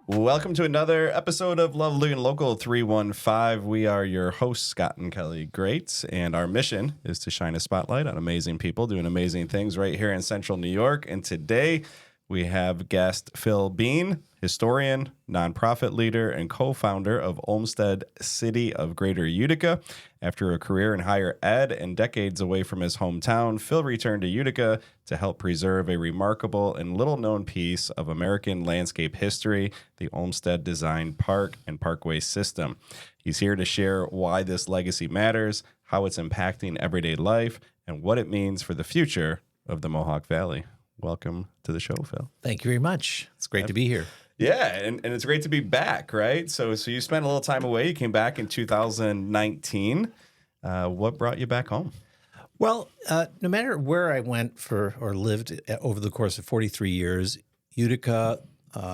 Welcome to another episode of Lovely and Local 315. We are your hosts, Scott and Kelly Greats, and our mission is to shine a spotlight on amazing people doing amazing things right here in Central New York. And today we have guest Phil Bean, historian, nonprofit leader, and co-founder of Olmsted City of Greater Utica. After a career in higher ed and decades away from his hometown, Phil returned to Utica to help preserve a remarkable and little-known piece of American landscape history, the Olmsted-designed park and parkway system. He's here to share why this legacy matters, how it's impacting everyday life, and what it means for the future of the Mohawk Valley. Welcome to the show, Phil. Thank you very much. It's great to be here. Yeah, and it's great to be back, right? So you spent a little time away. You came back in 2019. What brought you back home? Well, no matter where I went or lived over the course of 43 years, Utica,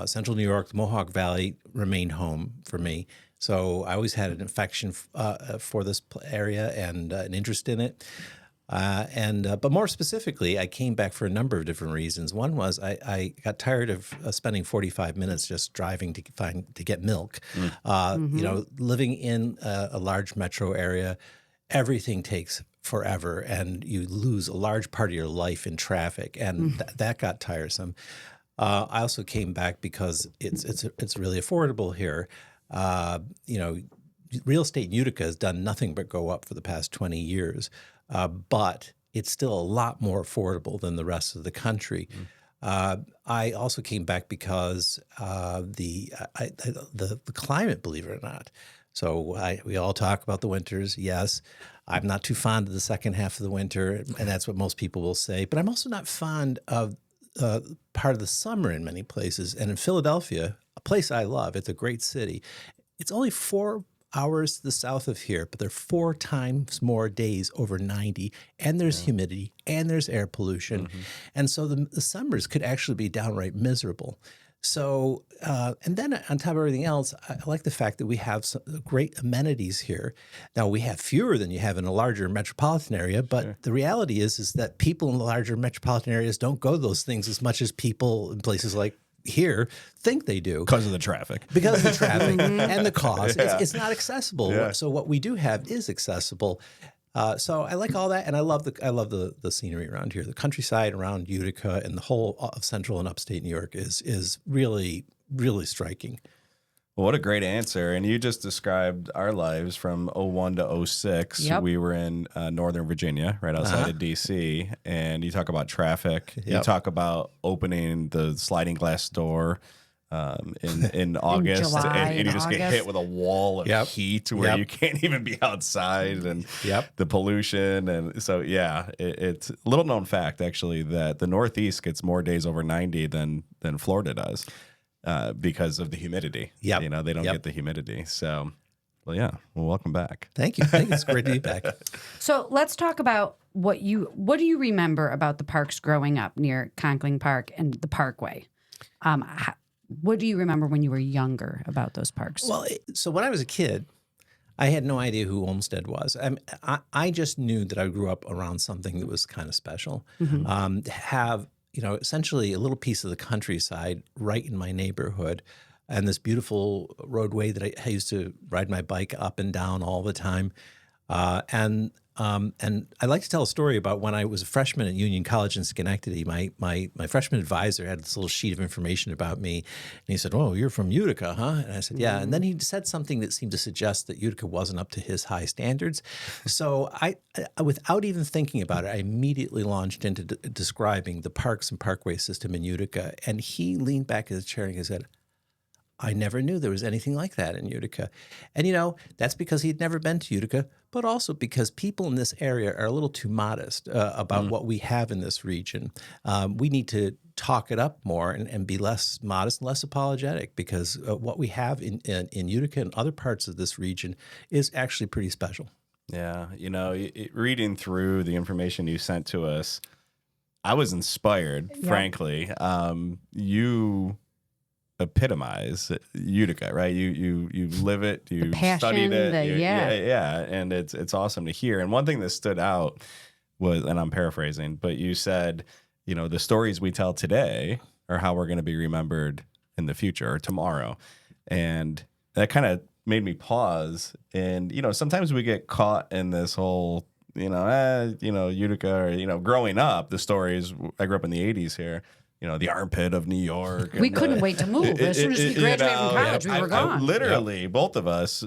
Central New York, the Mohawk Valley remained home for me. So I always had an affection for this area and an interest in it. But more specifically, I came back for a number of different reasons. One was I got tired of spending 45 minutes just driving to get milk. You know, living in a large metro area, everything takes forever, and you lose a large part of your life in traffic, and that got tiresome. I also came back because it's really affordable here. You know, real estate in Utica has done nothing but go up for the past 20 years. But it's still a lot more affordable than the rest of the country. I also came back because the climate, believe it or not. So we all talk about the winters. Yes, I'm not too fond of the second half of the winter, and that's what most people will say. But I'm also not fond of part of the summer in many places. And in Philadelphia, a place I love, it's a great city. It's only 4 hours to the south of here, but there are 4 times more days over 90, and there's humidity, and there's air pollution. And so the summers could actually be downright miserable. So, and then on top of everything else, I like the fact that we have some great amenities here. Now, we have fewer than you have in a larger metropolitan area, but the reality is that people in the larger metropolitan areas don't go to those things as much as people in places like here think they do. Because of the traffic. Because of the traffic and the cost. It's not accessible. So what we do have is accessible. So I like all that, and I love the scenery around here. The countryside around Utica and the whole of central and upstate New York is really, really striking. Well, what a great answer. And you just described our lives from 01 to 06. Yep. We were in Northern Virginia, right outside of D.C., and you talk about traffic. You talk about opening the sliding glass door in August, July, and you just get hit with a wall of heat where you can't even be outside, and the pollution. And so, it's a little known fact, actually, that the Northeast gets more days over 90 than Florida does. Because of the humidity. You know, they don't get the humidity. So, well, welcome back. Thank you. It's great to be back. So let's talk about what do you remember about the parks growing up near Conkling Park and the Parkway? What do you remember when you were younger about those parks? Well, so when I was a kid, I had no idea who Olmsted was. I just knew that I grew up around something that was kind of special. Have essentially a little piece of the countryside right in my neighborhood, and this beautiful roadway that I used to ride my bike up and down all the time. And I like to tell a story about when I was a freshman at Union College in Schenectady. My freshman advisor had this little sheet of information about me, and he said, "Oh, you're from Utica, huh?" And I said, "Yeah." And then he said something that seemed to suggest that Utica wasn't up to his high standards. So I without even thinking about it, I immediately launched into describing the parks and parkway system in Utica. And he leaned back in his chair and he said, "I never knew there was anything like that in Utica." And, that's because he'd never been to Utica, but also because people in this area are a little too modest about what we have in this region. We need to talk it up more and be less modest and less apologetic, because what we have in Utica and other parts of this region is actually pretty special. Yeah. Reading through the information you sent to us, I was inspired, frankly. You epitomize Utica, right? You live it, you studied it, and it's awesome to hear. And one thing that stood out was, and I'm paraphrasing, but you said, the stories we tell today are how we're going to be remembered in the future or tomorrow. And that kind of made me pause. And, sometimes we get caught in this whole, Utica or, growing up, the stories, I grew up in the 80s here, the armpit of New York. We couldn't wait to move. As soon as we graduated from college, we were gone. Literally, both of us,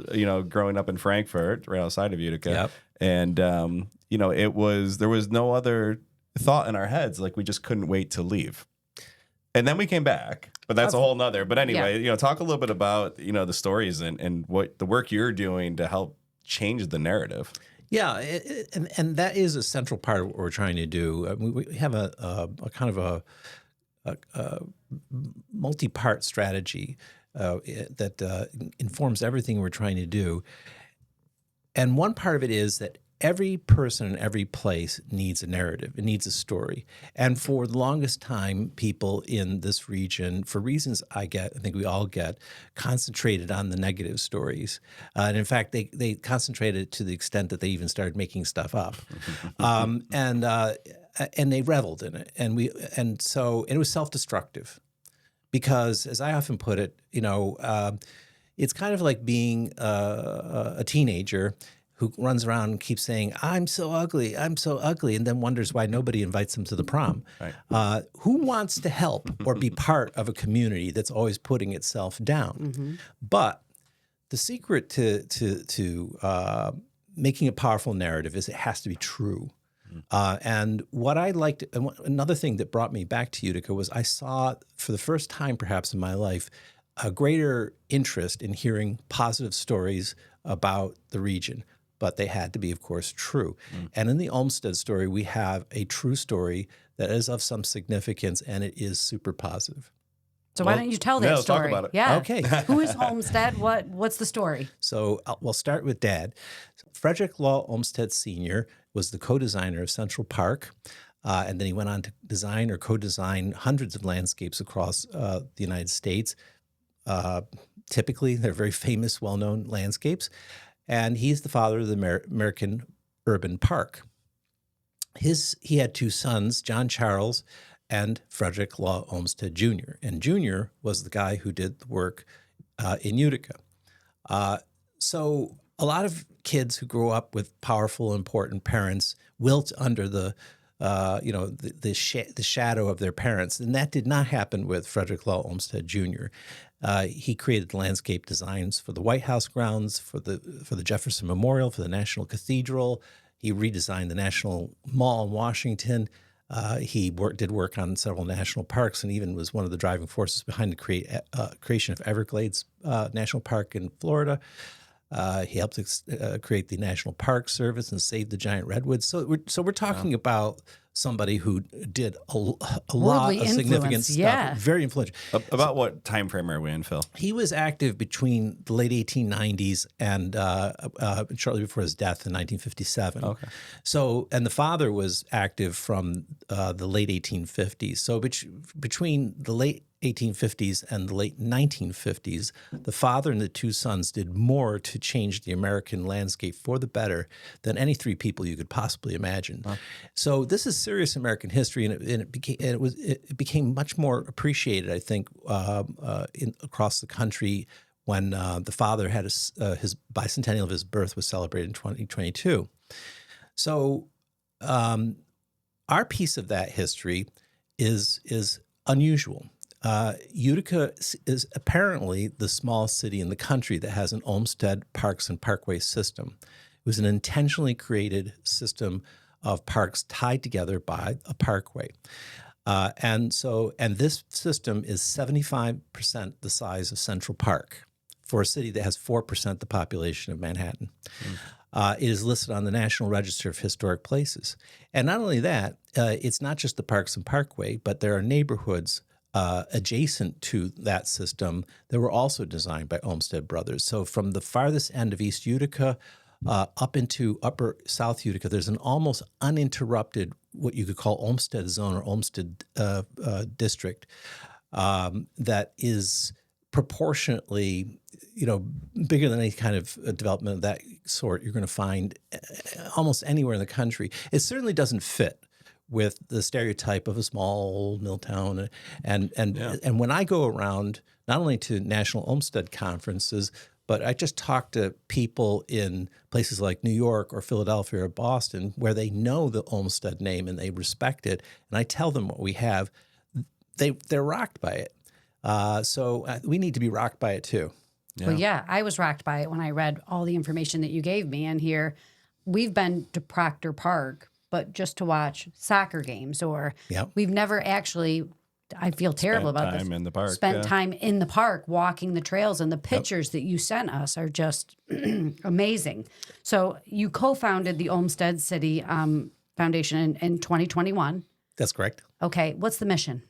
growing up in Frankfurt, right outside of Utica. Yep. And, there was no other thought in our heads. Like, we just couldn't wait to leave. And then we came back, but that's a whole nother. But anyway, talk a little bit about, the stories and what the work you're doing to help change the narrative. Yeah, and that is a central part of what we're trying to do. We have a kind of a multi-part strategy that informs everything we're trying to do. And one part of it is that every person in every place needs a narrative. It needs a story. And for the longest time, people in this region, for reasons I think we all get, concentrated on the negative stories. And in fact, they concentrated to the extent that they even started making stuff up. And they reveled in it. And so it was self-destructive. Because, as I often put it, it's kind of like being a teenager who runs around and keeps saying, I'm so ugly, and then wonders why nobody invites them to the prom. Right. Who wants to help or be part of a community that's always putting itself down? Mm-hmm. But the secret to making a powerful narrative is it has to be true. And what I liked, and another thing that brought me back to Utica was I saw, for the first time perhaps in my life, a greater interest in hearing positive stories about the region. But they had to be, of course, true. And in the Olmsted story, we have a true story that is of some significance, and it is super positive. So why don't you tell that story? Talk about it. Yeah. Okay. Who is Olmsted? What's the story? So we'll start with Dad. Frederick Law Olmsted Sr. was the co-designer of Central Park, and then he went on to design or co-design hundreds of landscapes across the United States. Typically, they're very famous, well-known landscapes. And he's the father of the American urban park. He had two sons, John Charles and Frederick Law Olmsted Jr. And Jr. was the guy who did the work in Utica. So a lot of kids who grow up with powerful, important parents wilt under the shadow of their parents. And that did not happen with Frederick Law Olmsted Jr. He created landscape designs for the White House grounds, for the Jefferson Memorial, for the National Cathedral. He redesigned the National Mall in Washington. He did work on several national parks and even was one of the driving forces behind the creation of Everglades National Park in Florida. He helped create the National Park Service and save the giant redwoods. So we're talking about somebody who did a lot of significant stuff. Yeah. Very influential. About what time frame are we in, Phil? He was active between the late 1890s and shortly before his death in 1957. Okay. So, and the father was active from the late 1850s. So between the late 1850s and the late 1950s, the father and the two sons did more to change the American landscape for the better than any three people you could possibly imagine. Wow. So this is serious American history, and it became much more appreciated, I think, across the country when the father had his bicentennial of his birth was celebrated in 2022. So our piece of that history is unusual. Utica is apparently the smallest city in the country that has an Olmsted Parks and Parkway system. It was an intentionally created system of parks tied together by a parkway. And this system is 75% the size of Central Park for a city that has 4% the population of Manhattan. It is listed on the National Register of Historic Places. And not only that, it's not just the Parks and Parkway, but there are neighborhoods adjacent to that system that were also designed by Olmsted Brothers. So from the farthest end of East Utica up into upper South Utica, there's an almost uninterrupted, what you could call Olmsted zone or Olmsted district that is proportionately, bigger than any kind of development of that sort you're going to find almost anywhere in the country. It certainly doesn't fit with the stereotype of a small mill town. And when I go around, not only to national Olmsted conferences, but I just talk to people in places like New York or Philadelphia or Boston where they know the Olmsted name and they respect it. And I tell them what we have. They're rocked by it. So we need to be rocked by it too. Well, yeah, I was rocked by it when I read all the information that you gave me. And here, we've been to Proctor Park, but just to watch soccer games, or we've never actually, I feel terrible about this. In the park. Spent time in the park walking the trails, and the pictures that you sent us are just amazing. So you co-founded the Olmsted City Foundation in 2021. That's correct. Okay, what's the mission?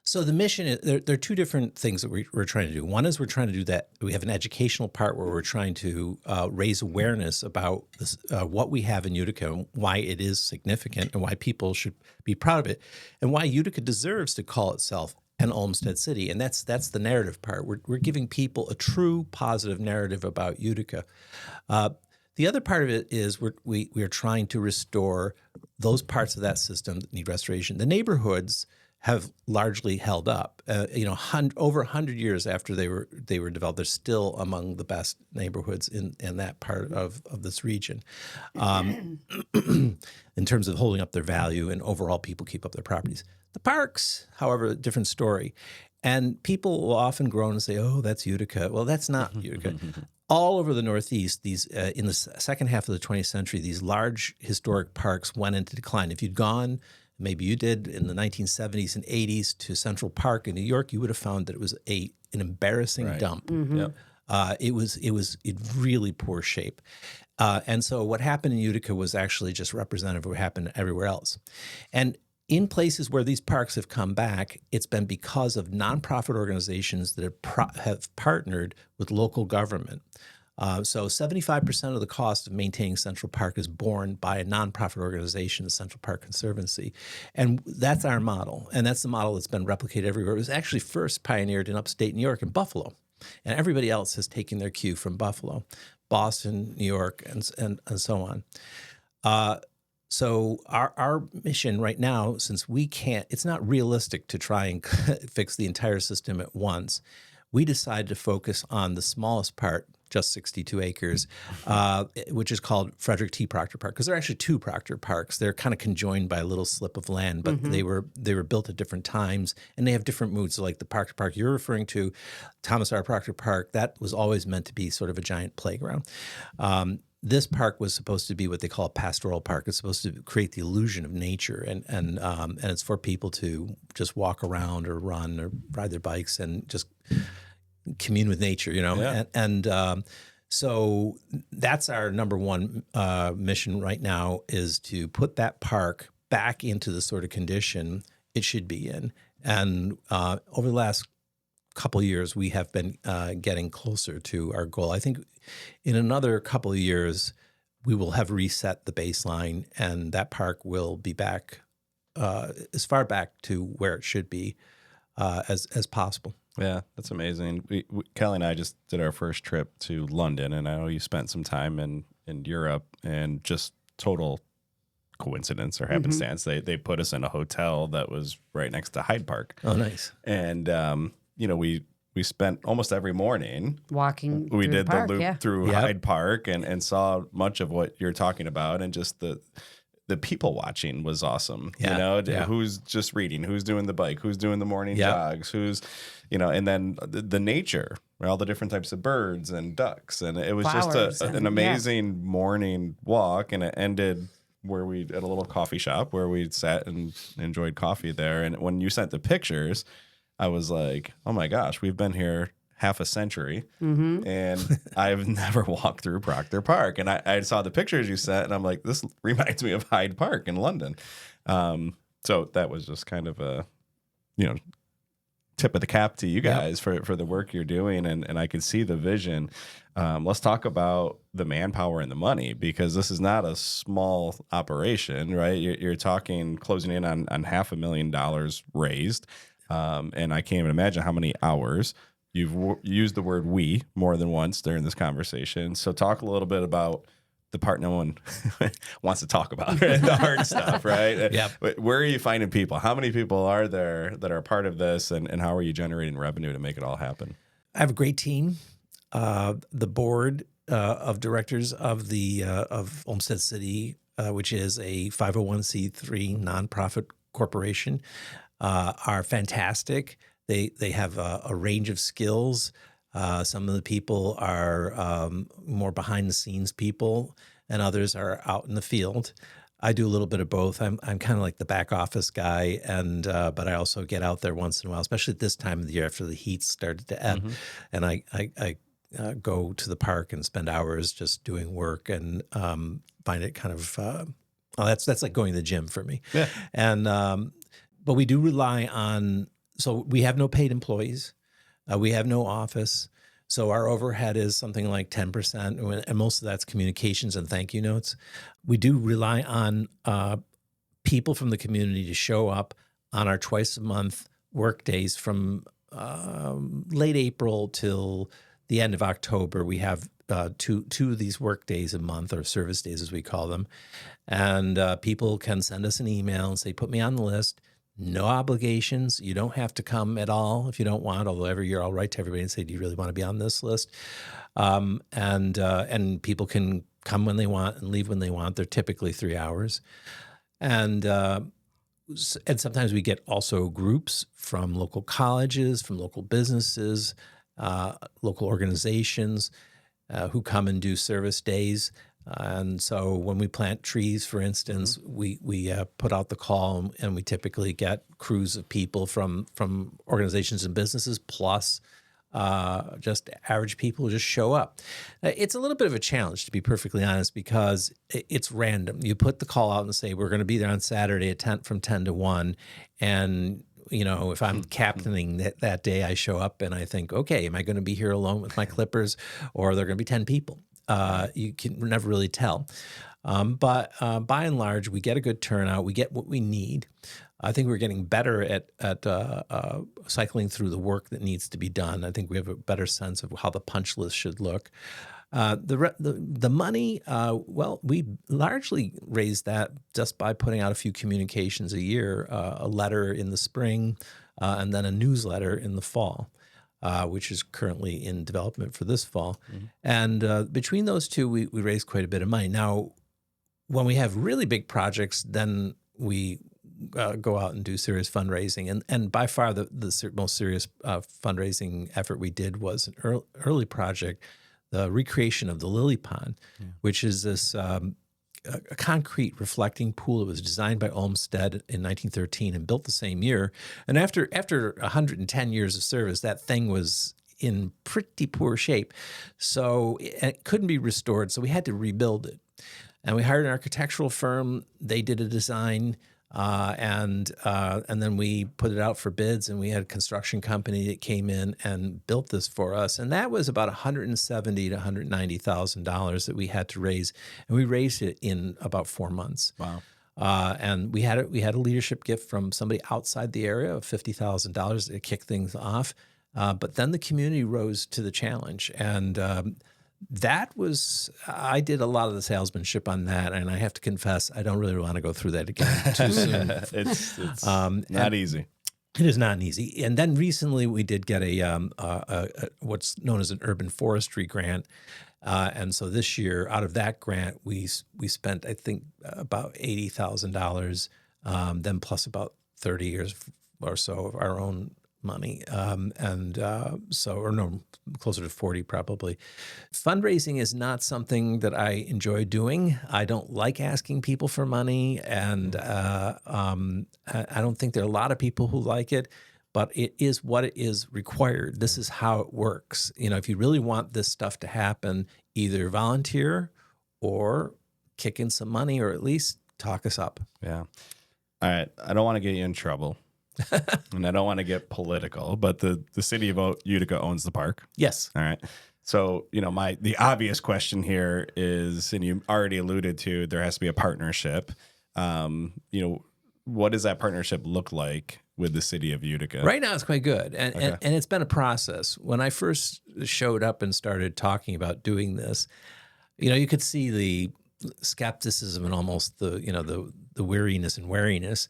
So the mission is there are two different things that we're trying to do. One is we're trying to do that. We have an educational part where we're trying to raise awareness about this, what we have in Utica and why it is significant and why people should be proud of it and why Utica deserves to call itself an Olmsted City. And that's the narrative part. We're giving people a true positive narrative about Utica. The other part of it is we are trying to restore those parts of that system that need restoration. The neighborhoods have largely held up. Over 100 years after they were developed, they're still among the best neighborhoods in that part of this region. In terms of holding up their value and overall people keep up their properties. The parks, however, a different story. And people will often groan and say, oh, that's Utica. Well, that's not Utica. All over the Northeast, these in the second half of the 20th century, these large historic parks went into decline. If you'd gone, maybe you did, in the 1970s and 80s to Central Park in New York, you would have found that it was an embarrassing dump. It was in really poor shape. And so what happened in Utica was actually just representative of what happened everywhere else. And in places where these parks have come back, it's been because of nonprofit organizations that have partnered with local government. So 75% of the cost of maintaining Central Park is borne by a nonprofit organization, the Central Park Conservancy. And that's our model. And that's the model that's been replicated everywhere. It was actually first pioneered in upstate New York and Buffalo. And everybody else has taken their cue from Buffalo, Boston, New York, and so on. So our mission right now, since we can't, it's not realistic to try and fix the entire system at once, we decided to focus on the smallest part, just 62 acres, which is called Frederick T. Proctor Park, because there are actually two Proctor Parks. They're kind of conjoined by a little slip of land, but they were built at different times, and they have different moods. So like the Proctor Park you're referring to, Thomas R. Proctor Park, that was always meant to be sort of a giant playground. This park was supposed to be what they call a pastoral park. It's supposed to create the illusion of nature, and it's for people to just walk around or run or ride their bikes and just commune with nature, so that's our number one mission right now, is to put that park back into the sort of condition it should be in. And over the last couple of years, we have been getting closer to our goal. I think in another couple of years, we will have reset the baseline, and that park will be back as far back to where it should be as possible. Yeah, that's amazing. Kelly and I just did our first trip to London, and I know you spent some time in Europe, and just total coincidence or happenstance, they put us in a hotel that was right next to Hyde Park. Oh, nice. And we spent almost every morning walking. We did the loop through Hyde Park and saw much of what you're talking about, and just the people watching was awesome. Who's just reading, who's doing the bike, who's doing the morning jogs, who's, and then the nature, all the different types of birds and ducks. And it was flowers, just an amazing morning walk. And it ended where at a little coffee shop where we sat and enjoyed coffee there. And when you sent the pictures, I was like, oh my gosh, we've been here half a century, and I've never walked through Proctor Park. And I saw the pictures you sent, and I'm like, this reminds me of Hyde Park in London. So that was just kind of a, tip of the cap to you guys for the work you're doing, and I could see the vision. Let's talk about the manpower and the money, because this is not a small operation, right? You're talking closing in on $500,000 raised, and I can't even imagine how many hours. You've used the word "we" more than once during this conversation. So talk a little bit about the part no one wants to talk about, right? The hard stuff, right? Yep. Where are you finding people? How many people are there that are part of this, and how are you generating revenue to make it all happen? I have a great team. The board of directors of of Olmsted City, which is a 501c3 nonprofit corporation, are fantastic. They have a range of skills. Some of the people are more behind the scenes people, and others are out in the field. I do a little bit of both. I'm kind of like the back office guy, and but I also get out there once in a while, especially at this time of the year after the heat started to ebb, and I go to the park and spend hours just doing work, and find it kind of that's like going to the gym for me. Yeah. And but we do rely on. So we have no paid employees. We have no office. So our overhead is something like 10%, and most of that's communications and thank you notes. We do rely on people from the community to show up on our twice a month work days from late April till the end of October. We have two of these work days a month, or service days as we call them. And people can send us an email and say, put me on the list. No obligations. You don't have to come at all if you don't want, although every year I'll write to everybody and say, do you really want to be on this list? And people can come when they want and leave when they want. They're typically 3 hours. And sometimes we get also groups from local colleges, from local businesses, local organizations who come and do service days. And so when we plant trees, for instance, we put out the call, and we typically get crews of people from organizations and businesses, plus just average people who just show up. It's a little bit of a challenge, to be perfectly honest, because it's random. You put the call out and say, we're going to be there on Saturday at from 10 to 1. And if I'm captaining that day, I show up and I think, okay, am I going to be here alone with my clippers, or are there going to be 10 people? You can never really tell. But by and large, we get a good turnout. We get what we need. I think we're getting better at cycling through the work that needs to be done. I think we have a better sense of how the punch list should look. The money, well, we largely raised that just by putting out a few communications a year, a letter in the spring, and then a newsletter in the fall. Which is currently in development for this fall. And between those two, we raised quite a bit of money. Now, when we have really big projects, then we go out and do serious fundraising. And by far, the most serious fundraising effort we did was an early project, the recreation of the Lily Pond, which is this a concrete reflecting pool that was designed by Olmsted in 1913 and built the same year. And after 110 years of service, that thing was in pretty poor shape. So it couldn't be restored. So we had to rebuild it. And we hired an architectural firm. They did a design, and then we put it out for bids, and we had a construction company that came in and built this for us. And that was about $170,000 to $190,000 that we had to raise, and we raised it in about 4 months. Wow! And we had a leadership gift from somebody outside the area of $50,000 to kick things off. But then the community rose to the challenge, and I did a lot of the salesmanship on that, and I have to confess, I don't really want to go through that again too soon. It's not easy. It is not easy. And then recently we did get a what's known as an urban forestry grant. And so this year, out of that grant, we spent, I think, about $80,000, then plus about 30 years or so of our own money. Closer to 40 probably. Fundraising is not something that I enjoy doing. I don't like asking people for money, and I don't think there are a lot of people who like it, but it is what it is required. This is how it works. If you really want this stuff to happen, either volunteer or kick in some money, or at least talk us up. Yeah. All right. I don't want to get you in trouble. And I don't want to get political, but the city of Utica owns the park. Yes. All right. So, the obvious question here is, and you already alluded to, there has to be a partnership. What does that partnership look like with the city of Utica? Right now, it's quite good. And it's been a process. When I first showed up and started talking about doing this, you could see skepticism and almost the weariness and wariness.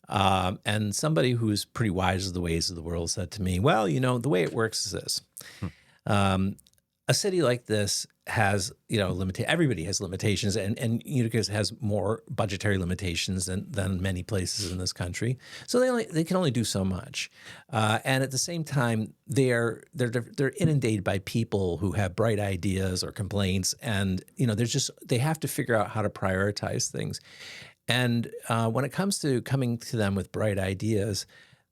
And somebody who's pretty wise of the ways of the world said to me, well, the way it works is this. A city like this has, everybody has limitations, and Utica has more budgetary limitations than many places in this country. So they can only do so much. And at the same time, they're inundated by people who have bright ideas or complaints, and they have to figure out how to prioritize things. And when it comes to coming to them with bright ideas,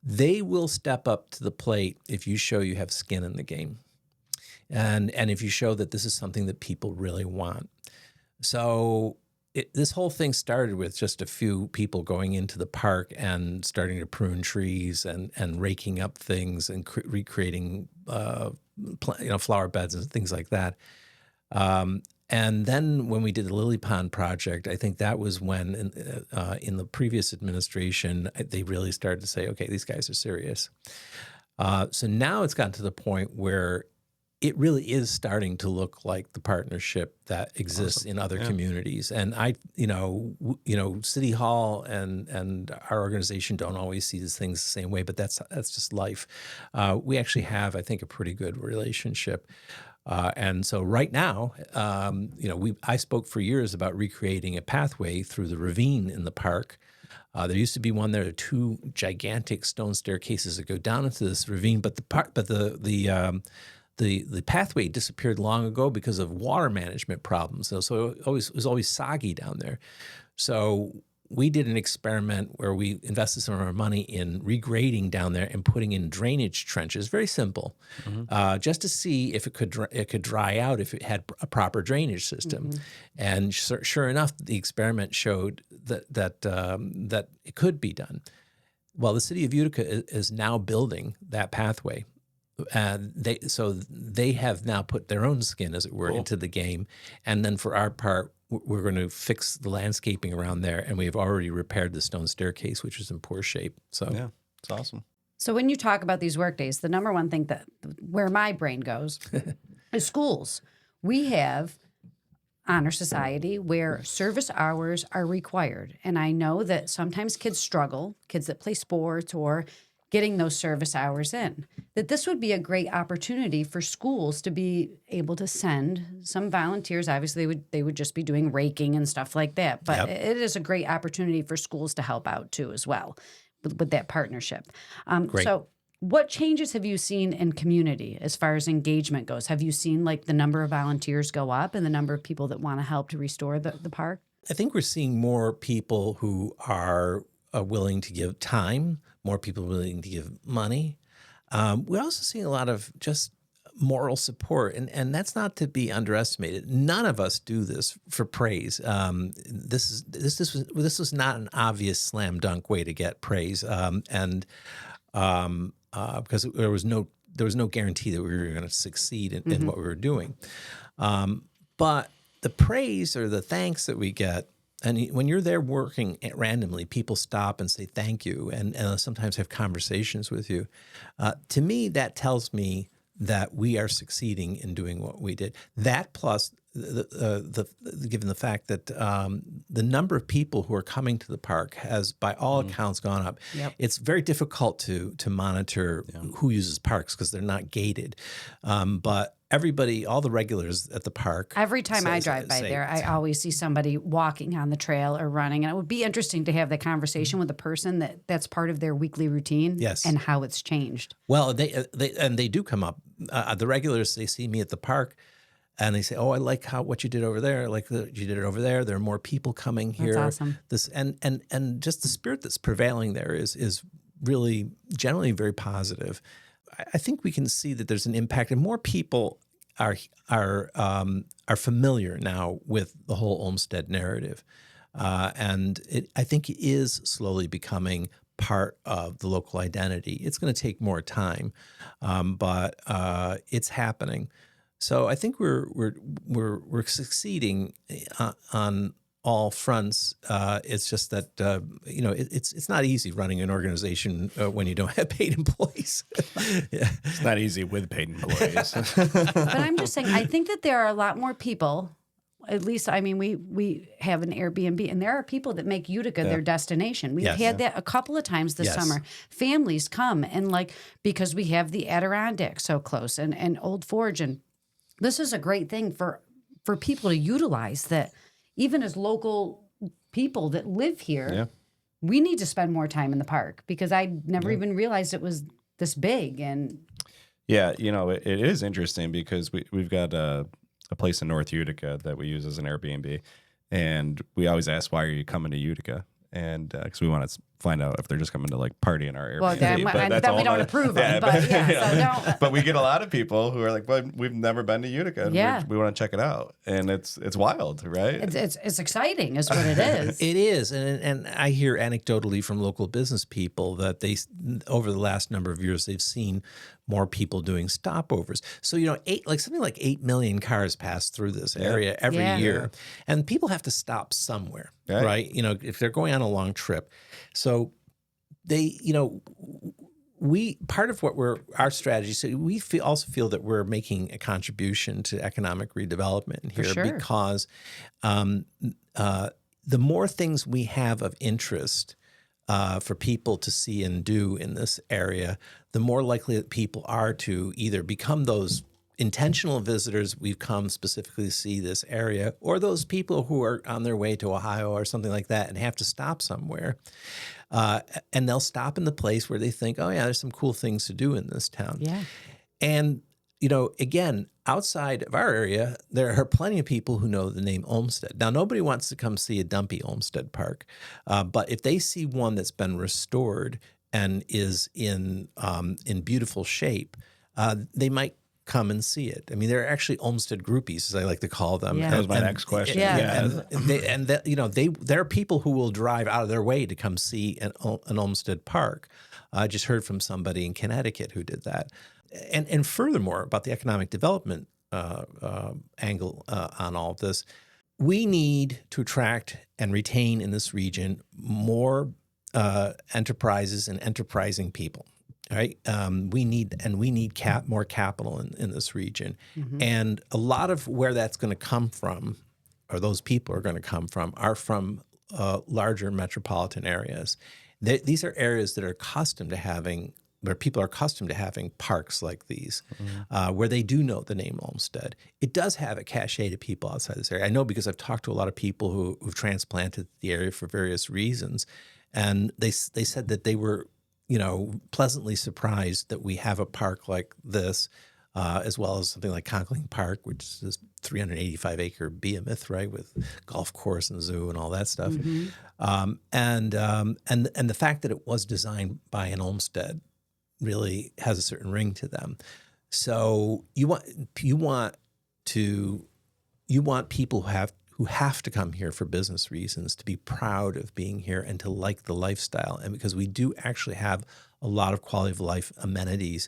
they will step up to the plate if you show you have skin in the game. And if you show that this is something that people really want. So this whole thing started with just a few people going into the park and starting to prune trees and raking up things and recreating flower beds and things like that. And then when we did the Lily Pond project, I think that was when in the previous administration, they really started to say, okay, these guys are serious. So now it's gotten to the point where it really is starting to look like the partnership that exists in other communities. And City Hall and our organization don't always see these things the same way, but that's just life. We actually have, I think, a pretty good relationship. And so right now, I spoke for years about recreating a pathway through the ravine in the park. There used to be one there, 2 gigantic stone staircases that go down into this ravine, but the pathway disappeared long ago because of water management problems. So it was always soggy down there. So we did an experiment where we invested some of our money in regrading down there and putting in drainage trenches, very simple, just to see if it could dry out if it had a proper drainage system. And sure enough, the experiment showed that it could be done. Well, the City of Utica is now building that pathway. They have now put their own skin, as it were, into the game. And then for our part, we're going to fix the landscaping around there, and we've already repaired the stone staircase, which is in poor shape. So yeah, it's awesome. So when you talk about these work days, the number one thing where my brain goes is schools. We have honor society where service hours are required. And I know that sometimes kids struggle, kids that play sports or getting those service hours in, that this would be a great opportunity for schools to be able to send some volunteers. Obviously, they would just be doing raking and stuff like that. But it is a great opportunity for schools to help out too as well with that partnership. So what changes have you seen in community as far as engagement goes? Have you seen like the number of volunteers go up and the number of people that want to help to restore the park? I think we're seeing more people who are willing to give time, more people willing to give money. We're also seeing a lot of just moral support, and that's not to be underestimated. None of us do this for praise. This was not an obvious slam dunk way to get praise, because there was no guarantee that we were going to succeed in what we were doing. But the praise or the thanks that we get. And when you're there working randomly, people stop and say thank you and sometimes have conversations with you. To me, that tells me that we are succeeding in doing what we did. That plus, given the fact that the number of people who are coming to the park has, by all accounts, gone up. Yep. It's very difficult to monitor who uses parks because they're not gated. But everybody, all the regulars at the park. Every time I drive by there, I always see somebody walking on the trail or running. And it would be interesting to have the conversation with a person that's part of their weekly routine and how it's changed. Well, they do come up. The regulars, they see me at the park and they say, "Oh, I like what you did over there. I like that you did it over there. There are more people coming here." That's awesome. And just the spirit that's prevailing there is really generally very positive. I think we can see that there's an impact, and more people are familiar now with the whole Olmsted narrative, and I think it is slowly becoming part of the local identity. It's going to take more time, but it's happening. So I think we're succeeding on all fronts. It's just that it's not easy running an organization when you don't have paid employees. It's not easy with paid employees. But I'm just saying, I think that there are a lot more people, at least, I mean, we have an Airbnb, and there are people that make Utica their destination. We've had that a couple of times this summer. Families come and like, because we have the Adirondacks so close and Old Forge. And this is a great thing for people to utilize, that even as local people that live here, we need to spend more time in the park, because I never even realized it was this big. And yeah, you know, it is interesting because we've got a place in North Utica that we use as an Airbnb, and we always ask, why are you coming to Utica? And because we want to find out if they're just coming to like party in our Airbnb. Well, then we don't approve them, but so don't. But we get a lot of people who are like, well, we've never been to Utica, and we want to check it out, and it's wild, right? It's exciting, is what it is. It is, and I hear anecdotally from local business people that they, over the last number of years, they've seen more people doing stopovers. So, you know, something like 8 million cars pass through this area every year, and people have to stop somewhere, right? You know, if they're going on a long trip. So they, you know, part of what our strategy, so we also feel that we're making a contribution to economic redevelopment here, because the more things we have of interest for people to see and do in this area, the more likely that people are to either become those intentional visitors we've come specifically to see this area, or those people who are on their way to Ohio or something like that and have to stop somewhere. And they'll stop in the place where they think, oh, yeah, there's some cool things to do in this town. Yeah. And, you know, again, outside of our area, there are plenty of people who know the name Olmsted. Now, nobody wants to come see a dumpy Olmsted Park, but if they see one that's been restored and is in beautiful shape, they might come and see it. I mean, they're actually Olmsted groupies, as I like to call them. That was my next question. There are people who will drive out of their way to come see an Olmsted Park. I just heard from somebody in Connecticut who did that. And furthermore, about the economic development angle on all of this, we need to attract and retain in this region more enterprises and enterprising people. Right, we need more capital in this region, and a lot of where that's going to come from, or those people are going to come from, are from larger metropolitan areas. These are areas that are accustomed to having, where people are accustomed to having parks like these, where they do know the name Olmsted. It does have a cachet to people outside this area. I know because I've talked to a lot of people who've transplanted the area for various reasons, and they said that they were, you know, pleasantly surprised that we have a park like this, as well as something like Conkling Park, which is this 385-acre behemoth, right, with golf course and zoo and all that stuff. And the fact that it was designed by an Olmsted really has a certain ring to them. So you want people who have to come here for business reasons to be proud of being here and to like the lifestyle. And because we do actually have a lot of quality of life amenities,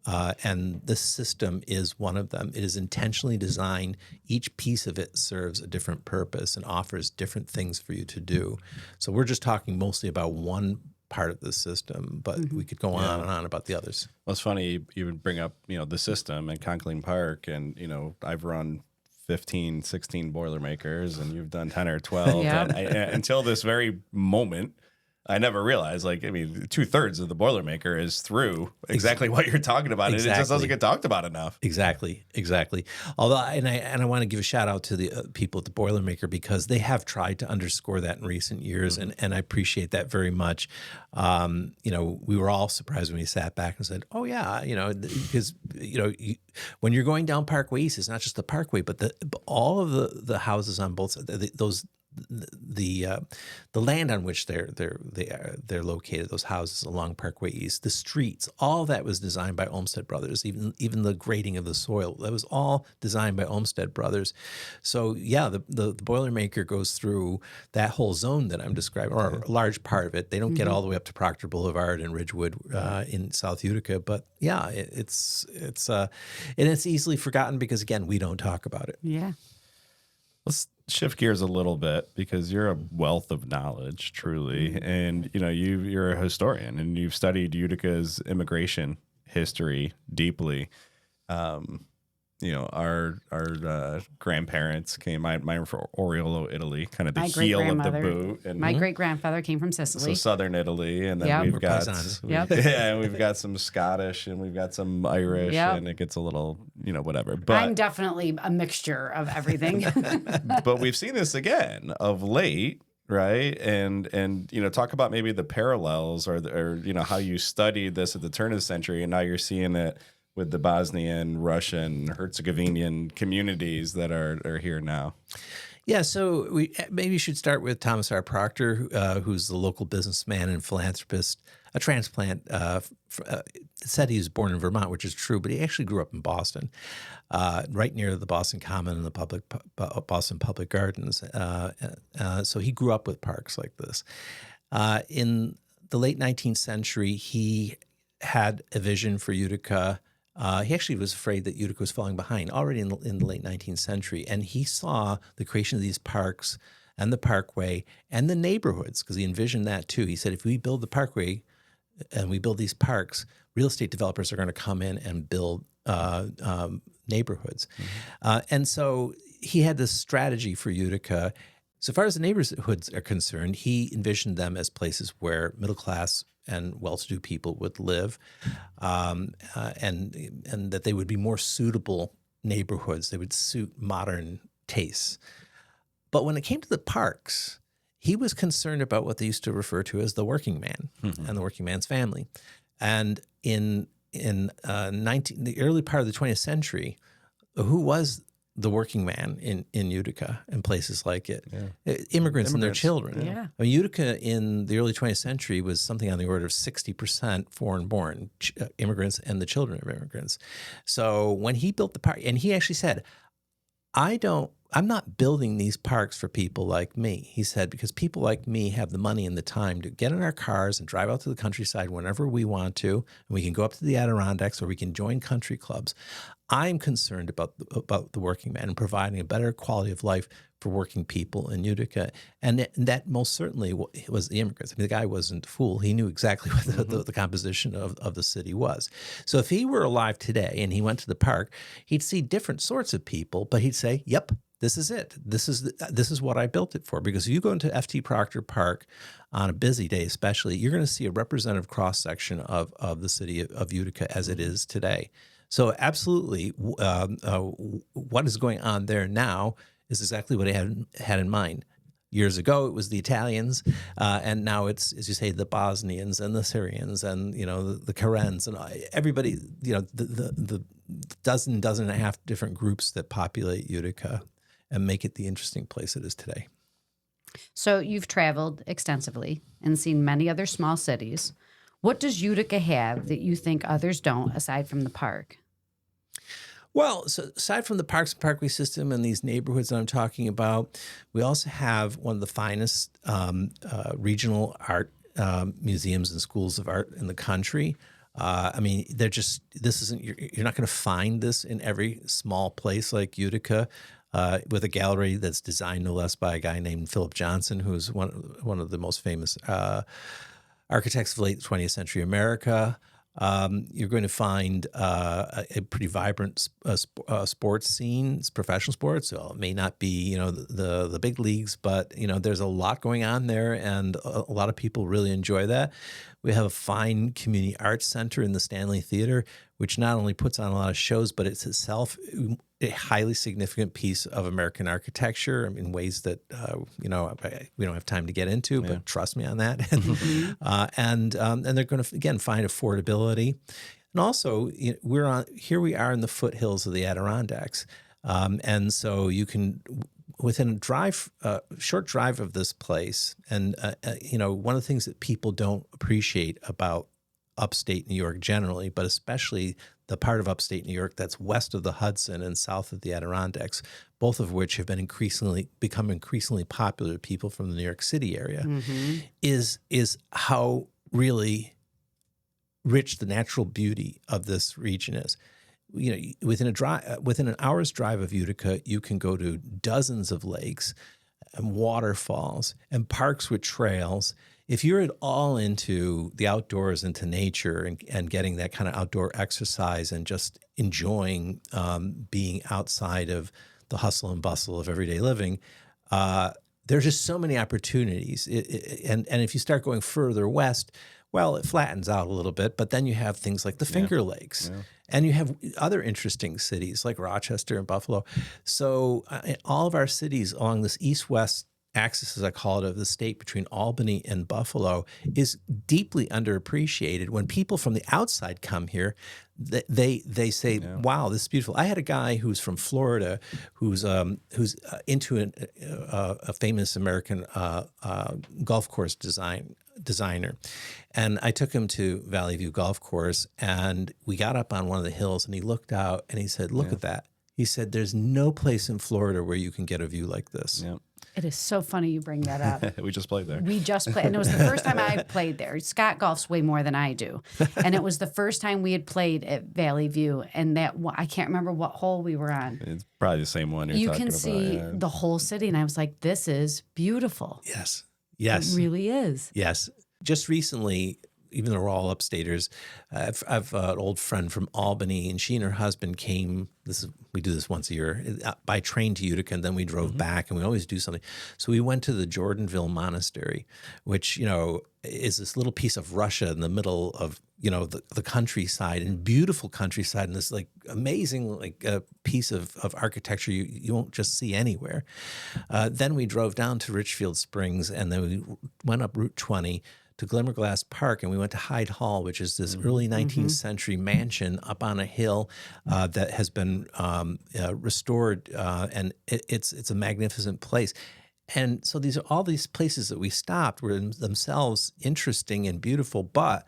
and this system is one of them. It is intentionally designed. Each piece of it serves a different purpose and offers different things for you to do. So we're just talking mostly about one part of the system, but we could go on and on about the others. Well, it's funny you would bring up, you know, the system and Conkling Park, and, you know, I've run 15, 16 Boilermakers, and you've done 10 or 12. And until this very moment, I never realized, like, I mean, 2/3 of the Boilermaker is through exactly what you're talking about. Exactly. And it just doesn't get talked about enough. Exactly. Although, I want to give a shout out to the people at the Boilermaker, because they have tried to underscore that in recent years, and I appreciate that very much. You know, we were all surprised when we sat back and said, "Oh yeah," you know, because when you're going down Parkway East, it's not just the Parkway, but all of the houses on both sides, the land on which they're located, those houses along Parkway East, the streets, all that was designed by Olmsted Brothers. Even the grading of the soil, that was all designed by Olmsted Brothers. So yeah, the Boilermaker goes through that whole zone that I'm describing, or a large part of it. They don't get all the way up to Proctor Boulevard and Ridgewood in South Utica, but yeah, it's easily forgotten because, again, we don't talk about it. Yeah. Let's shift gears a little bit, because you're a wealth of knowledge, truly. And, you know, you're a historian, and you've studied Utica's immigration history deeply. our grandparents came. Mine were from Oriolo, Italy, kind of the My heel of the great-grandmother, boot. And my great-grandfather came from so Sicily. southern Italy, and then Yep. we've We're got paisans. Yep. yeah, and we've got some Scottish, and we've got some Irish, Yep. and it gets a little whatever. I'm But definitely a mixture of everything. but we've seen this again of late. Right. And talk about maybe the parallels or how you studied this at the turn of the century. And now you're seeing it with the Bosnian, Russian, Herzegovinian communities that are here now. Yeah, so we maybe should start with Thomas R. Proctor, who's the local businessman and philanthropist, a transplant. Said he was born in Vermont, which is true, but he actually grew up in Boston, right near the Boston Common and the Boston Public Gardens. So he grew up with parks like this. In the late 19th century, he had a vision for Utica. He actually was afraid that Utica was falling behind already in the late 19th century. And he saw the creation of these parks and the Parkway and the neighborhoods, because he envisioned that too. He said, if we build the Parkway and we build these parks, real estate developers are going to come in and build neighborhoods. Mm-hmm. And so he had this strategy for Utica. So far as the neighborhoods are concerned, he envisioned them as places where middle class and well-to-do people would live, and that they would be more suitable neighborhoods. They would suit modern tastes. But when it came to the parks, he was concerned about what they used to refer to as the working man and the working man's family. And in the early part of the 20th century, who was the working man in Utica and places like it? Yeah. Immigrants and their children. Yeah. I mean, Utica in the early 20th century was something on the order of 60% foreign-born immigrants and the children of immigrants. So when he built the park, and he actually said, I'm not building these parks for people like me. He said, because people like me have the money and the time to get in our cars and drive out to the countryside whenever we want to, and we can go up to the Adirondacks or we can join country clubs. I'm concerned about the working man and providing a better quality of life for working people in Utica. And that most certainly was the immigrants. I mean, the guy wasn't a fool. He knew exactly what the composition of the city was. So if he were alive today and he went to the park, he'd see different sorts of people, but he'd say, yep, this is it. This is what I built it for. Because if you go into F.T. Proctor Park on a busy day especially, you're going to see a representative cross-section of the city of Utica as it is today. So absolutely, what is going on there now is exactly what I had in mind. Years ago, it was the Italians, and now it's, as you say, the Bosnians and the Syrians and, the Karens and everybody, the dozen and a half different groups that populate Utica and make it the interesting place it is today. So you've traveled extensively and seen many other small cities. What does Utica have that you think others don't, aside from the park? Well, so aside from the Parks and Parkway system and these neighborhoods that I'm talking about, we also have one of the finest regional art museums and schools of art in the country. I mean, you're not going to find this in every small place like Utica, with a gallery that's designed no less by a guy named Philip Johnson, who's one of the most famous architects of late 20th century America. You're going to find a pretty vibrant sports scene. It's professional sports, so it may not be the big leagues, but there's a lot going on there, and a lot of people really enjoy that. We have a fine community arts center in the Stanley Theater, which not only puts on a lot of shows, but it's itself a highly significant piece of American architecture in ways that we don't have time to get into, but trust me on that. And they're going to again find affordability, and also we are in the foothills of the Adirondacks, and so you can within a short drive of this place, and one of the things that people don't appreciate about upstate New York generally, but especially the part of upstate New York that's west of the Hudson and south of the Adirondacks, both of which have become increasingly popular to people from the New York City area, is how really rich the natural beauty of this region is. Within an hour's drive of Utica, you can go to dozens of lakes and waterfalls and parks with trails. If you're at all into the outdoors, into nature, and getting that kind of outdoor exercise and just enjoying being outside of the hustle and bustle of everyday living, there's just so many opportunities. And if you start going further west, well, it flattens out a little bit, but then you have things like the Finger Lakes. Yeah. And you have other interesting cities like Rochester and Buffalo. So all of our cities along this east-west axis, as I call it, of the state between Albany and Buffalo is deeply underappreciated. When people from the outside come here, they say, "Wow, this is beautiful." I had a guy who's from Florida who's into a famous American golf course designer, and I took him to Valley View Golf Course, and we got up on one of the hills, and he looked out and he said, "Look at that." He said, "There's no place in Florida where you can get a view like this." Yeah. It is so funny you bring that up. We just played there. We just played, and it was the first time I played there. Scott golfs way more than I do, and it was the first time we had played at Valley View, and I can't remember what hole we were on. It's probably the same one you're you talking can about. see the whole city, and I was like, "This is beautiful." Yes. It really is. Yes. Just recently, even though we're all upstaters, I've an old friend from Albany, and she and her husband came. We do this once a year by train to Utica, and then we drove back, and we always do something. So we went to the Jordanville Monastery, which is this little piece of Russia in the middle of the countryside, and beautiful countryside, and this like amazing piece of architecture you won't just see anywhere. Then we drove down to Richfield Springs, and then we went up Route 20 to Glimmerglass Park, and we went to Hyde Hall, which is this early 19th century mansion up on a hill that has been restored, and it's a magnificent place. And so all these places that we stopped were themselves interesting and beautiful, but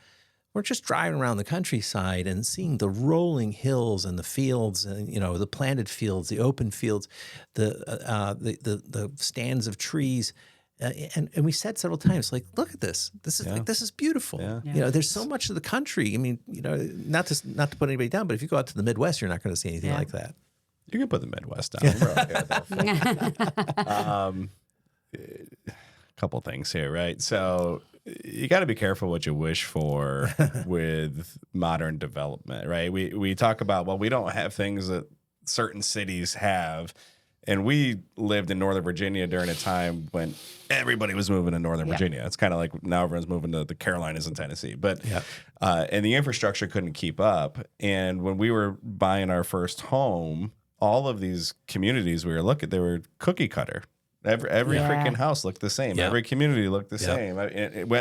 we're just driving around the countryside and seeing the rolling hills and the fields, and the planted fields, the open fields, the stands of trees. And we said several times, like, look at this. This is beautiful. Yeah. There's so much of the country. I mean, not to put anybody down, but if you go out to the Midwest, you're not going to see anything like that. You can put the Midwest down. We're okay with that. A couple things here, right? So you got to be careful what you wish for with modern development, right? We talk about, well, we don't have things that certain cities have. And we lived in Northern Virginia during a time when everybody was moving to Northern Virginia. It's kind of like now everyone's moving to the Carolinas and Tennessee. But and the infrastructure couldn't keep up. And when we were buying our first home, all of these communities we were looking, they were cookie cutter. Every freaking house looked the same. Every community looked the same.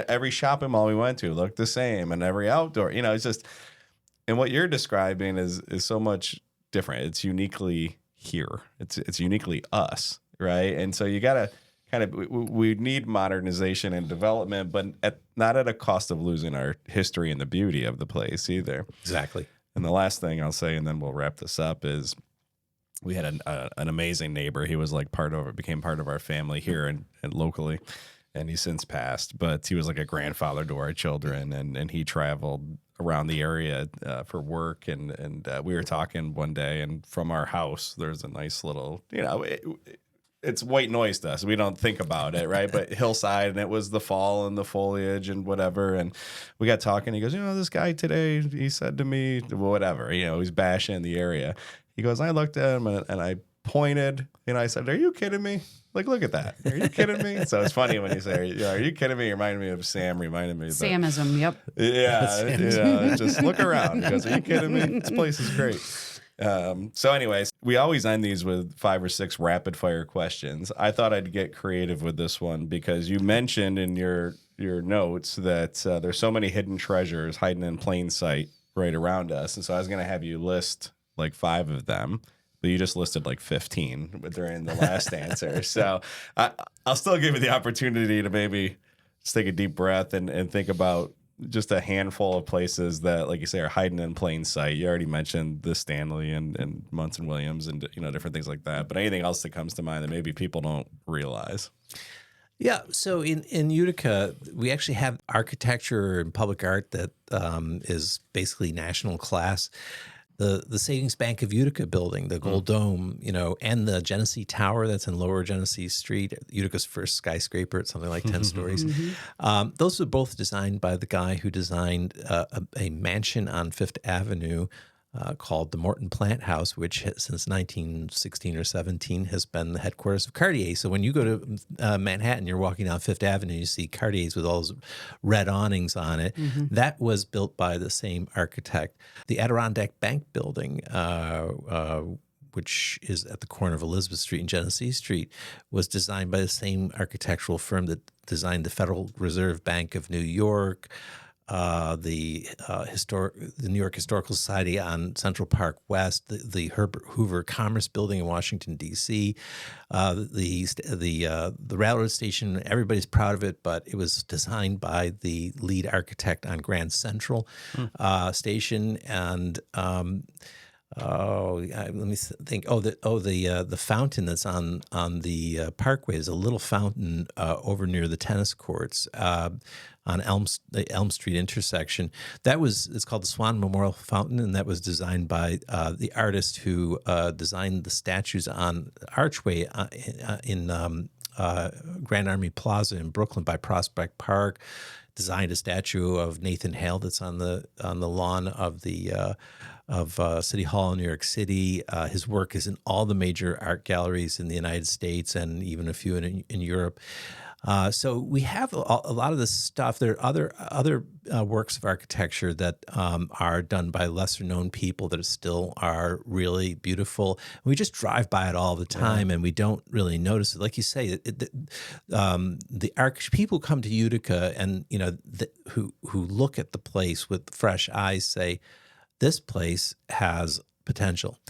Every shopping mall we went to looked the same. And every outdoor, it's just, and what you're describing is so much different. It's uniquely here. It's uniquely us, right? And so you got to kind of, we need modernization and development, but not at a cost of losing our history and the beauty of the place either. Exactly. And the last thing I'll say, and then we'll wrap this up, is we had an amazing neighbor. He was like became part of our family here and locally, and he's since passed, but he was like a grandfather to our children, and he traveled around the area for work, and we were talking one day, and from our house there's a nice little, it's white noise to us. We don't think about it, right? But hillside, and it was the fall and the foliage and whatever, and we got talking. He goes, this guy today, he said to me, whatever, he's bashing the area. He goes, I looked at him and I pointed, and I said, "Are you kidding me? Like, look at that. Are you kidding me?" So it's funny when you say, "Are you kidding me?" You reminded me of Sam. Reminded me of Samism. Yep. Yeah. Just look around. He goes, "Are you kidding me? This place is great." So anyways, we always end these with 5 or 6 rapid fire questions. I thought I'd get creative with this one because you mentioned in your notes that there's so many hidden treasures hiding in plain sight right around us. And so I was going to have you list like 5 of them, but you just listed like 15 during the last answer. So I'll still give you the opportunity to maybe just take a deep breath and think about just a handful of places that, like you say, are hiding in plain sight. You already mentioned the Stanley and Munson Williams and different things like that. But anything else that comes to mind that maybe people don't realize? Yeah, so in Utica, we actually have architecture and public art that is basically national class. The Savings Bank of Utica building, the Gold Dome, and the Genesee Tower that's in Lower Genesee Street, Utica's first skyscraper at something like 10 stories. Those were both designed by the guy who designed a mansion on Fifth Avenue called the Morton Plant House, which since 1916 or 17 has been the headquarters of Cartier. So when you go to Manhattan, you're walking down Fifth Avenue, you see Cartier's with all those red awnings on it. That was built by the same architect. The Adirondack Bank building, which is at the corner of Elizabeth Street and Genesee Street, was designed by the same architectural firm that designed the Federal Reserve Bank of New York, the New York Historical Society on Central Park West, the Herbert Hoover Commerce Building in Washington D.C., the railroad station. Everybody's proud of it, but it was designed by the lead architect on Grand Central Station, and let me think. The fountain that's on the Parkway is a little fountain over near the tennis courts on the Elm Street intersection. It's called the Swan Memorial Fountain, and that was designed by the artist who designed the statues on Archway in Grand Army Plaza in Brooklyn by Prospect Park. Designed a statue of Nathan Hale that's on the lawn of the City Hall in New York City. His work is in all the major art galleries in the United States and even a few in Europe. So we have a lot of this stuff. There are other works of architecture that are done by lesser known people that still are really beautiful. We just drive by it all the time, and we don't really notice it. Like you say, people come to Utica, and who look at the place with fresh eyes say, this place has potential.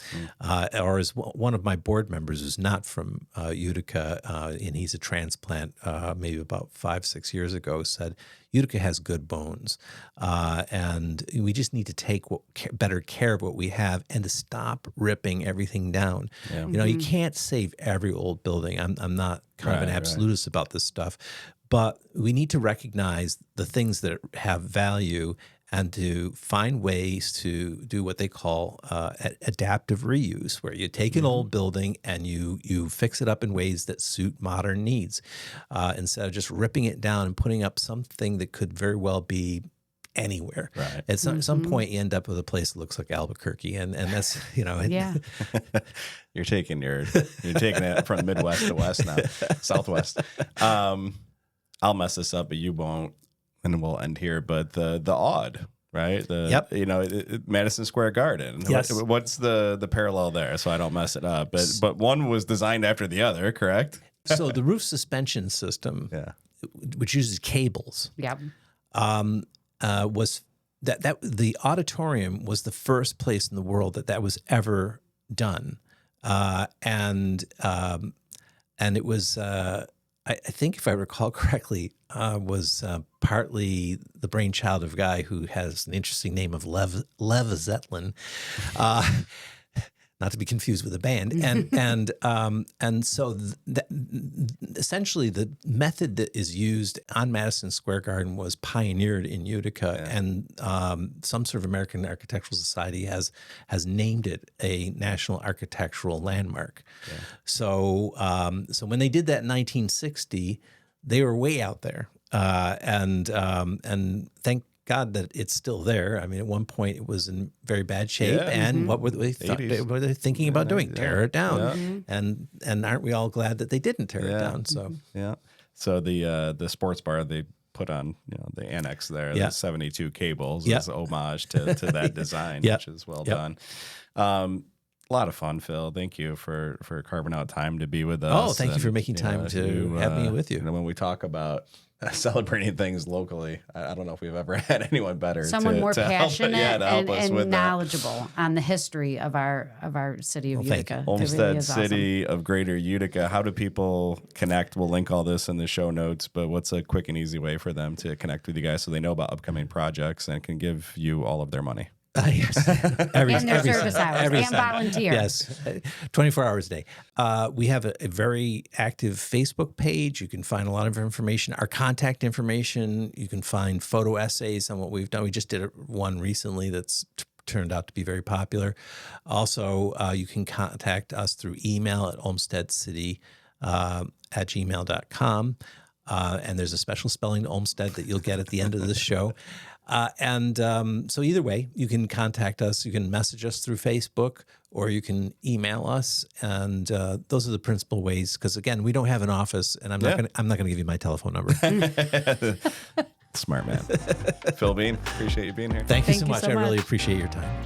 Or as one of my board members who's not from Utica, and he's a transplant, maybe about 5-6 years ago, said, Utica has good bones. And we just need to take better care of what we have and to stop ripping everything down. Yeah. You can't save every old building. I'm not kind of an absolutist about this stuff, but we need to recognize the things that have value and to find ways to do what they call adaptive reuse, where you take an old building and you fix it up in ways that suit modern needs, instead of just ripping it down and putting up something that could very well be anywhere. Right. At some point, you end up with a place that looks like Albuquerque, and that's Yeah. You're taking it from Midwest to West now, Southwest. I'll mess this up, but you won't. And we'll end here, but the odd, right? Madison Square Garden. Yes. What's the parallel there? So I don't mess it up. But one was designed after the other, correct? So the roof suspension system, which uses cables, was that the auditorium was the first place in the world that was ever done, and it was. I think, if I recall correctly, was partly the brainchild of a guy who has an interesting name of Lev Zetlin, not to be confused with a band, and so essentially the method that is used on Madison Square Garden was pioneered in Utica, and some sort of American Architectural Society has named it a National Architectural Landmark. Yeah. So when they did that in 1960, they were way out there, and thank God that it's still there. I mean, at one point it was in very bad shape, and what were they thinking about doing? Tear it down, and aren't we all glad that they didn't tear it down? So so the sports bar they put on the annex there, the 72 cables is homage to that design, which is well done. A lot of fun, Phil. Thank you for carving out time to be with us. Oh, thank you for making time to have me with you. When we talk about celebrating things locally, I don't know if we've ever had anyone better. Someone more passionate and that. knowledgeable on the history of our city of Utica. Olmsted City of Greater Utica. How do people connect? We'll link all this in the show notes, but what's a quick and easy way for them to connect with you guys so they know about upcoming projects and can give you all of their money? Yes. And their service hours and volunteer. Yes, 24 hours a day. We have a very active Facebook page. You can find a lot of information. Our contact information. You can find photo essays on what we've done. We just did one recently that's turned out to be very popular. Also, you can contact us through email at olmstedcity@gmail.com. And there's a special spelling to Olmsted that you'll get at the end of this show. So either way, you can contact us. You can message us through Facebook, or you can email us. And those are the principal ways. Because again, we don't have an office, and I'm not going to give you my telephone number. Smart man. Phil Bean, appreciate you being here. Thank you so much. I really appreciate your time.